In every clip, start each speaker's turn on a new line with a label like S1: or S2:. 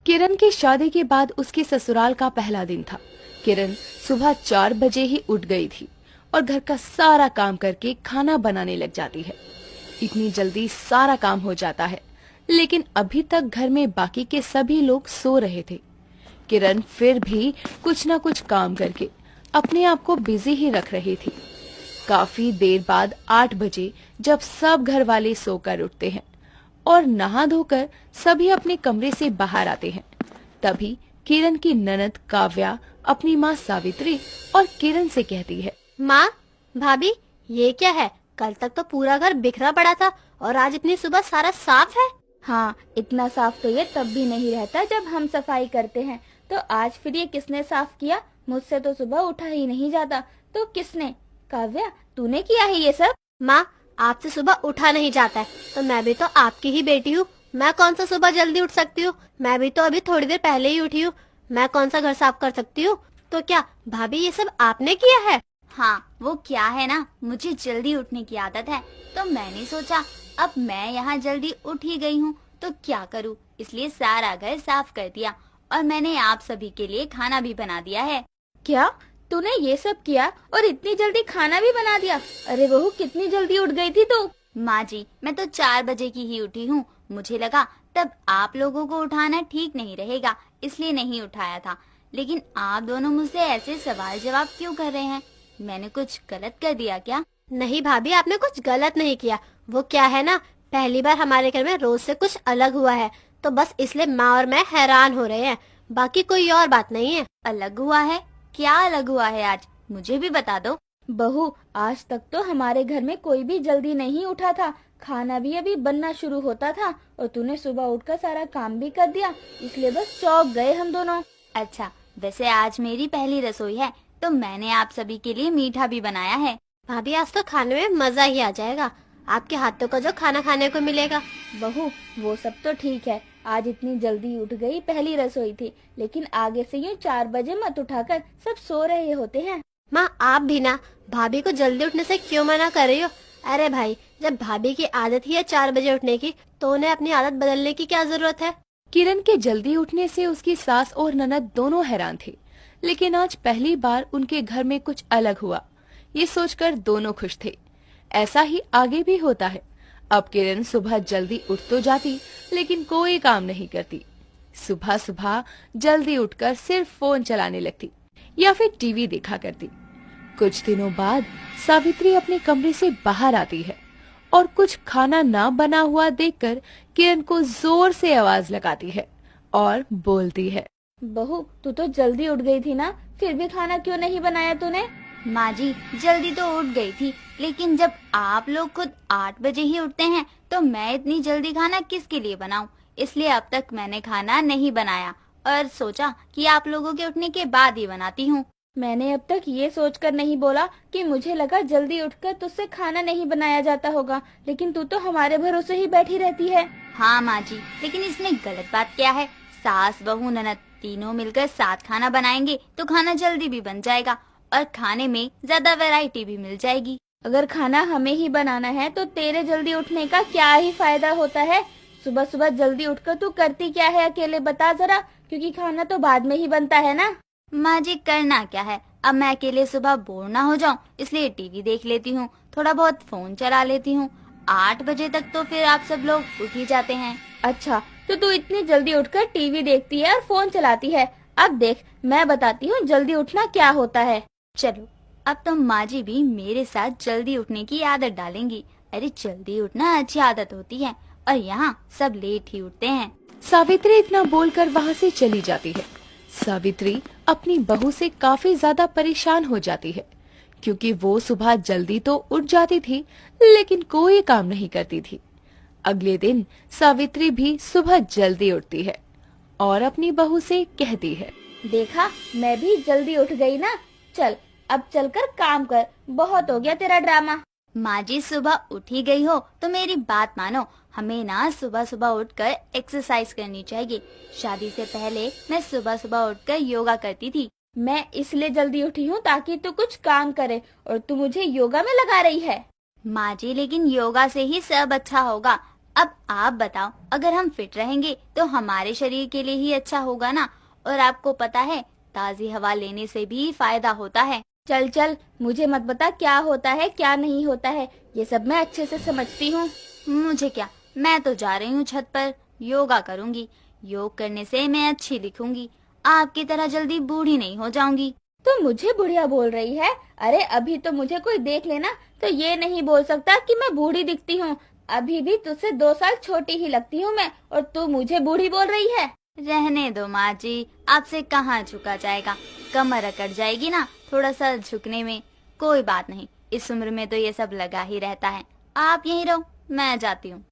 S1: किरण की शादी के बाद उसके ससुराल का पहला दिन था। किरण सुबह 4 बजे ही उठ गई थी और घर का सारा काम करके खाना बनाने लग जाती है। इतनी जल्दी सारा काम हो जाता है, लेकिन अभी तक घर में बाकी के सभी लोग सो रहे थे। किरण फिर भी कुछ न कुछ काम करके अपने आप को बिजी ही रख रही थी। काफी देर बाद 8 बजे जब सब घर वाले सोकर उठते हैं और नहा धोकर सभी अपने कमरे से बाहर आते हैं, तभी किरण की ननद काव्या अपनी माँ सावित्री और किरण से कहती है,
S2: माँ, भाभी, ये क्या है? कल तक तो पूरा घर बिखरा पड़ा था और आज इतनी सुबह सारा साफ है।
S3: हाँ, इतना साफ तो ये तब भी नहीं रहता जब हम सफाई करते हैं। तो आज फिर ये किसने साफ किया? मुझसे तो सुबह उठा ही नहीं जाता। तो किसने? काव्या, तूने किया है ये सब?
S2: माँ, आपसे सुबह उठा नहीं जाता है तो मैं भी तो आपकी ही बेटी हूँ। मैं कौन सा सुबह जल्दी उठ सकती हूँ? मैं भी तो अभी थोड़ी देर पहले ही उठी हूँ। मैं कौन सा घर साफ कर सकती हूँ? तो क्या भाभी ये सब आपने किया है?
S4: हाँ, वो क्या है ना, मुझे जल्दी उठने की आदत है, तो मैंने सोचा अब मैं यहाँ जल्दी उठ ही गई हूँ तो क्या करूँ, इसलिए सारा घर साफ कर दिया और मैंने आप सभी के लिए खाना भी बना दिया है।
S3: क्या तूने ये सब किया और इतनी जल्दी खाना भी बना दिया? अरे बहू, कितनी जल्दी उठ गई थी तू?
S4: माँ जी, मैं तो 4 बजे की ही उठी हूँ। मुझे लगा तब आप लोगों को उठाना ठीक नहीं रहेगा, इसलिए नहीं उठाया था। लेकिन आप दोनों मुझसे ऐसे सवाल जवाब क्यों कर रहे हैं? मैंने कुछ गलत कर दिया क्या?
S2: नहीं भाभी, आपने कुछ गलत नहीं किया। वो क्या है ना, पहली बार हमारे घर में रोज से कुछ अलग हुआ है, तो बस इसलिए माँ और मैं हैरान हो रहे हैं, बाकी कोई और बात नहीं है।
S4: अलग हुआ है? क्या अलग हुआ है आज? मुझे भी बता दो।
S3: बहू, आज तक तो हमारे घर में कोई भी जल्दी नहीं उठा था। खाना भी अभी बनना शुरू होता था और तूने सुबह उठकर सारा काम भी कर दिया, इसलिए बस चौंक गए हम दोनों।
S4: अच्छा, वैसे आज मेरी पहली रसोई है तो मैंने आप सभी के लिए मीठा भी बनाया है।
S2: भाभी, आज तो खाने में मजा ही आ जाएगा। आपके हाथों का जो खाना खाने को मिलेगा।
S3: बहू, वो सब तो ठीक है, आज इतनी जल्दी उठ गई, पहली रसोई थी, लेकिन आगे से यूँ 4 बजे मत उठाकर, सब सो रहे होते हैं।
S2: माँ, आप भी ना भाभी को जल्दी उठने से क्यों मना कर रही हो? अरे भाई, जब भाभी की आदत ही है 4 बजे उठने की, तो उन्हें अपनी आदत बदलने की क्या जरूरत है?
S1: किरण के जल्दी उठने से उसकी सास और ननद दोनों हैरान थे, लेकिन आज पहली बार उनके घर में कुछ अलग हुआ, ये सोचकर दोनों खुश थे। ऐसा ही आगे भी होता है। अब किरण सुबह जल्दी उठ तो जाती, लेकिन कोई काम नहीं करती। सुबह सुबह जल्दी उठकर सिर्फ फोन चलाने लगती या फिर टीवी देखा करती। कुछ दिनों बाद सावित्री अपने कमरे से बाहर आती है और कुछ खाना ना बना हुआ देखकर किरण को जोर से आवाज लगाती है और बोलती है,
S3: बहू, तू तो जल्दी उठ गई थी ना, फिर भी खाना क्यों नहीं बनाया तूने?
S4: माँ जी, जल्दी तो उठ गई थी, लेकिन जब आप लोग खुद 8 बजे ही उठते हैं तो मैं इतनी जल्दी खाना किसके लिए बनाऊं? इसलिए अब तक मैंने खाना नहीं बनाया और सोचा कि आप लोगों के उठने के बाद ही बनाती हूँ।
S3: मैंने अब तक ये सोचकर नहीं बोला कि मुझे लगा जल्दी उठकर तुझसे खाना नहीं बनाया जाता होगा, लेकिन तू तो हमारे भरोसे ही बैठी रहती है।
S4: हाँ माँ जी, लेकिन इसमें गलत बात क्या है? सास बहू ननद तीनों मिलकर साथ खाना बनाएंगे तो खाना जल्दी भी बन जाएगा और खाने में ज्यादा वैरायटी भी मिल जाएगी।
S3: अगर खाना हमें ही बनाना है तो तेरे जल्दी उठने का क्या ही फायदा होता है? सुबह सुबह जल्दी उठकर तू करती क्या है अकेले, बता जरा, क्योंकि खाना तो बाद में ही बनता है ना।
S4: माँ जी, करना क्या है, अब मैं अकेले सुबह बोर ना हो जाऊँ इसलिए टीवी देख लेती हूँ, थोड़ा बहुत फोन चला लेती हूँ। 8 बजे तक तो फिर आप सब लोग उठ ही जाते हैं।
S3: अच्छा, तो तू इतनी जल्दी उठकर टीवी देखती है और फोन चलाती है। अब देख, मैं बताती हूँ जल्दी उठना क्या होता है।
S4: चलो, अब तो माँ जी भी मेरे साथ जल्दी उठने की आदत डालेंगी। अरे जल्दी उठना अच्छी आदत होती है और यहाँ सब लेट ही उठते हैं।
S1: सावित्री इतना बोलकर वहाँ से चली जाती है। सावित्री अपनी बहू से काफी ज्यादा परेशान हो जाती है, क्योंकि वो सुबह जल्दी तो उठ जाती थी, लेकिन कोई काम नहीं करती थी। अगले दिन सावित्री भी सुबह जल्दी उठती है और अपनी बहू से कहती है,
S3: देखा, मैं भी जल्दी उठ गई ना, चल अब चलकर काम कर, बहुत हो गया तेरा ड्रामा।
S4: माँ जी, सुबह उठ ही गई हो तो मेरी बात मानो, हमें ना सुबह सुबह उठकर एक्सरसाइज करनी चाहिए। शादी से पहले मैं सुबह सुबह उठकर योगा करती थी।
S3: मैं इसलिए जल्दी उठी हूँ ताकि तू कुछ काम करे और तू मुझे योगा में लगा रही है।
S4: माँ जी, लेकिन योगा से ही सब अच्छा होगा। अब आप बताओ, अगर हम फिट रहेंगे तो हमारे शरीर के लिए ही अच्छा होगा ना। और आपको पता है, ताजी हवा लेने से भी फायदा होता है।
S3: चल चल, मुझे मत बता क्या होता है क्या नहीं होता है, ये सब मैं अच्छे से समझती हूँ।
S4: मुझे क्या, मैं तो जा रही हूँ छत पर, योगा करूँगी। योग करने से मैं अच्छी दिखूंगी, आपकी तरह जल्दी बूढ़ी नहीं हो जाऊंगी।
S3: तो मुझे बुढ़िया बोल रही है? अरे अभी तो मुझे कोई देख लेना तो ये नहीं बोल सकता कि मैं बूढ़ी दिखती हूँ। अभी भी तुझसे 2 साल छोटी ही लगती हूँ मैं, और तू मुझे बूढ़ी बोल रही है।
S4: रहने दो माँ जी, आपसे कहाँ झुका जाएगा, कमर अकड़ जाएगी ना थोड़ा सा झुकने में। कोई बात नहीं, इस उम्र में तो ये सब लगा ही रहता है। आप यहीं रहो, मैं जाती हूँ।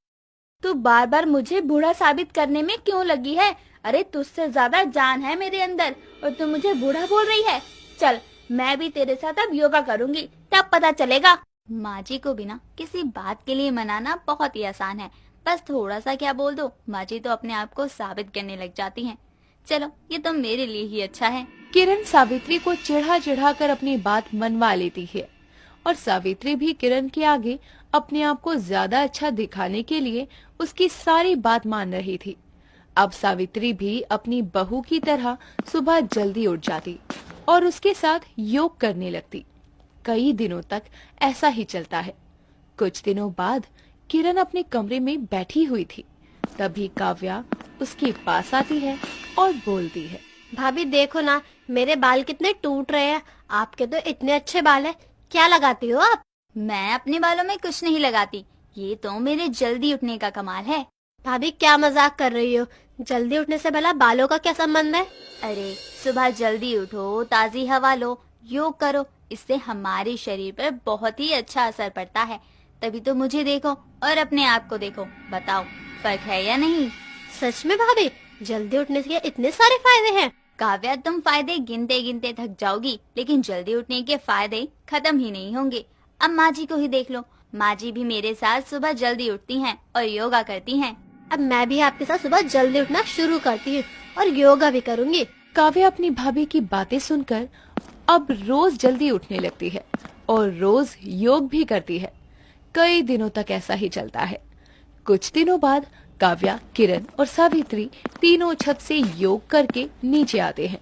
S3: तू बार बार मुझे बूढ़ा साबित करने में क्यों लगी है? अरे तुझसे ज्यादा जान है मेरे अंदर और तू मुझे बूढ़ा बोल रही है। चल, मैं भी तेरे साथ अब योगा करूंगी, तब पता चलेगा।
S4: माँ जी को भी ना किसी बात के लिए मनाना बहुत ही आसान है, बस थोड़ा सा क्या बोल दो, माँ जी तो अपने आप को साबित करने लग जाती हैं। चलो, ये तो मेरे लिए ही अच्छा है।
S1: किरण सावित्री को चिढ़ा चिढ़ा कर अपनी बात मनवा लेती है और सावित्री भी किरण के आगे अपने आप को ज्यादा अच्छा दिखाने के लिए उसकी सारी बात मान रही थी। अब सावित्री भी अपनी बहू की तरह सुबह जल्दी उठ जाती और उसके साथ योग करने लगती। कई दिनों तक ऐसा ही चलता है। कुछ दिनों बाद किरण अपने कमरे में बैठी हुई थी, तभी काव्या उसके पास आती है और बोलती है,
S2: भाभी देखो ना, मेरे बाल कितने टूट रहे हैं। आपके तो इतने अच्छे बाल हैं, क्या लगाती हो आप?
S4: मैं अपने बालों में कुछ नहीं लगाती, ये तो मेरे जल्दी उठने का कमाल है।
S2: भाभी क्या मजाक कर रही हो? जल्दी उठने से भला बालों का क्या संबंध है?
S4: अरे सुबह जल्दी उठो, ताजी हवा लो, योग करो, इससे हमारे शरीर पर बहुत ही अच्छा असर पड़ता है। तभी तो मुझे देखो और अपने आप को देखो, बताओ फर्क है या नहीं?
S2: सच में भाभी, जल्दी उठने के इतने सारे फायदे हैं?
S4: काव्या, तुम फायदे गिनते गिनते थक जाओगी, लेकिन जल्दी उठने के फायदे खत्म ही नहीं होंगे। अब माँ जी को ही देख लो, माँ जी भी मेरे साथ सुबह जल्दी उठती हैं और योगा करती हैं।
S2: अब मैं भी आपके साथ सुबह जल्दी उठना शुरू करती हूँ और योगा भी करूँगी।
S1: काव्या अपनी भाभी की बातें सुनकर अब रोज जल्दी उठने लगती है और रोज योग भी करती है। कई दिनों तक ऐसा ही चलता है। कुछ दिनों बाद काव्या, किरण और सावित्री तीनों छत से योग करके नीचे आते हैं।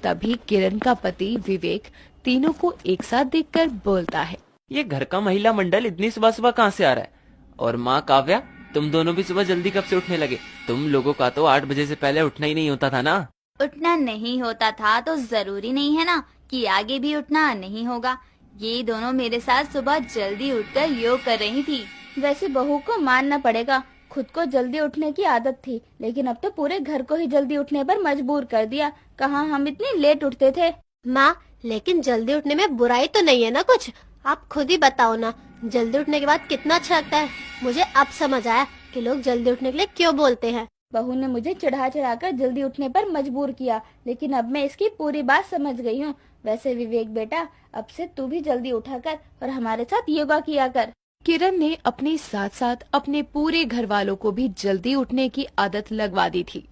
S1: तभी किरण का पति विवेक तीनों को एक साथ देखकर बोलता है,
S5: ये घर का महिला मंडल इतनी सुबह सुबह कहाँ से आ रहा है? और माँ काव्या, तुम दोनों भी सुबह जल्दी कब से उठने लगे? तुम लोगों का तो 8 बजे से पहले उठना ही नहीं होता था ना।
S4: उठना नहीं होता था तो जरूरी नहीं है ना कि आगे भी उठना नहीं होगा। ये दोनों मेरे साथ सुबह जल्दी उठकर योग कर रही थी।
S3: वैसे बहू को मानना पड़ेगा, खुद को जल्दी उठने की आदत थी, लेकिन अब तो पूरे घर को ही जल्दी उठने पर मजबूर कर दिया। कहाँ हम इतनी लेट उठते थे।
S2: माँ, लेकिन जल्दी उठने में बुराई तो नहीं है ना कुछ? आप खुद ही बताओ ना, जल्दी उठने के बाद कितना अच्छा लगता है। मुझे अब समझ आया कि लोग जल्दी उठने के लिए क्यों बोलते हैं।
S3: बहू ने मुझे चढ़ा कर जल्दी उठने पर मजबूर किया, लेकिन अब मैं इसकी पूरी बात समझ गई हूँ। वैसे विवेक बेटा, अब से तू भी जल्दी उठा कर और हमारे साथ योगा किया कर।
S1: किरण ने अपने साथ साथ अपने पूरे घर वालों को भी जल्दी उठने की आदत लगवा दी थी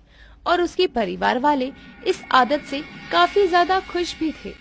S1: और उसके परिवार वाले इस आदत से काफी ज्यादा खुश भी थे।